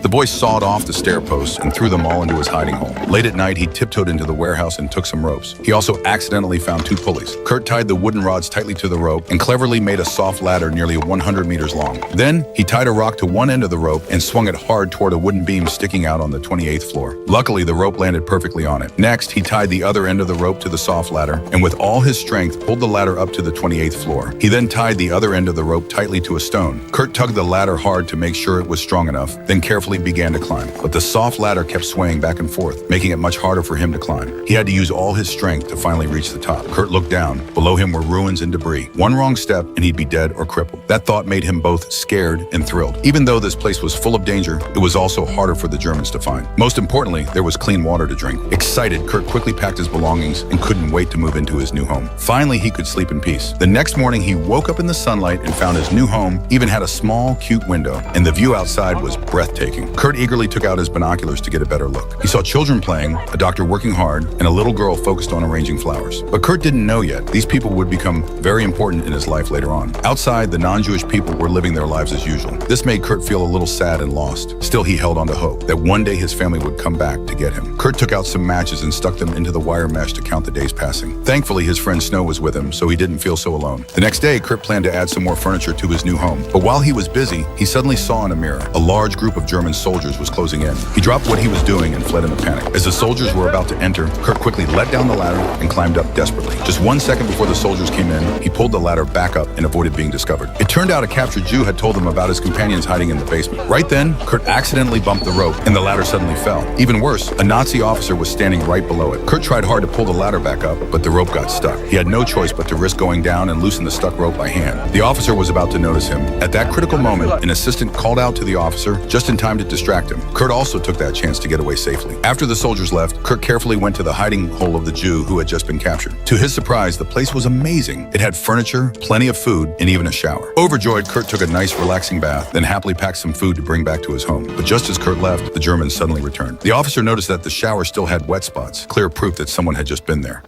The boy sawed off the stair posts and threw them all into his hiding hole. Late at night, he tiptoed into the warehouse and took some ropes. He also accidentally found 2 pulleys. Kurt tied the wooden rods tightly to the rope and cleverly made a soft ladder nearly 100 meters long. Then, he tied a rock to one end of the rope and swung it hard toward a wooden beam sticking out on the 28th floor. Luckily, the rope landed perfectly on it. Next, he tied the other end of the rope to the soft ladder and with all his strength pulled the ladder up to the 28th floor. He then tied the other end of the rope tightly to a stone. Kurt tugged the ladder hard to make sure it was strong enough, then carefully began to climb. But the soft ladder kept swaying back and forth, making it much harder for him to climb. He had to use all his strength to finally reach the top. Kurt looked down. Below him were ruins and debris. One wrong step and he'd be dead or crippled. That thought made him both scared and thrilled. Even though this place was full of danger, it was also harder for the Germans to find. Most importantly, there was clean water to drink. Excited, Kurt quickly packed his belongings and couldn't wait to move into his new home. Finally, he could sleep in peace. The next morning, he woke up in the sunlight and found his new home even had a small, cute window, and the view outside was breathtaking. Kurt eagerly took out his binoculars to get a better look. He saw children playing, a doctor working hard, and a little girl focused on arranging flowers. But Kurt didn't know yet. These people would become very important in his life later on. Outside, the non-Jewish people were living their lives as usual. This made Kurt feel a little sad and lost. Still, he held on to hope that one day his family would come back to get him. Kurt took out some matches and stuck them into the wire mesh to count the days passing. Thankfully, his friend Snow was with him, so he didn't feel so alone. The next day, Kurt planned to add some more furniture to his new home. But while he was busy, he suddenly saw in a mirror a large group of German soldiers was closing in. He dropped what he was doing and fled in a panic. As the soldiers were about to enter, Kurt quickly let down the ladder and climbed up desperately. Just 1 second before the soldiers came in, he pulled the ladder back up and avoided being discovered. It turned out a captured Jew had told him about his companions hiding in the basement. Right then, Kurt accidentally bumped the rope and the ladder suddenly fell. Even worse, a Nazi officer was standing right below it. Kurt tried hard to pull the ladder back up, but the rope got stuck. He had no choice but to risk going down and loosen the stuck rope by hand. The officer was about to notice him. At that critical moment, an assistant called out to the officer just in time to distract him. Kurt also took that chance to get away safely. After the soldiers left, Kurt carefully went to the hiding hole of the Jew who had just been captured. To his surprise, the place was amazing. It had furniture, plenty of food, and even a shower. Overjoyed, Kurt took a nice, relaxing bath, then happily packed some food to bring back to his home. But just as Kurt left, the Germans suddenly returned. The officer noticed that the shower still had wet spots, clear proof that someone had just been there.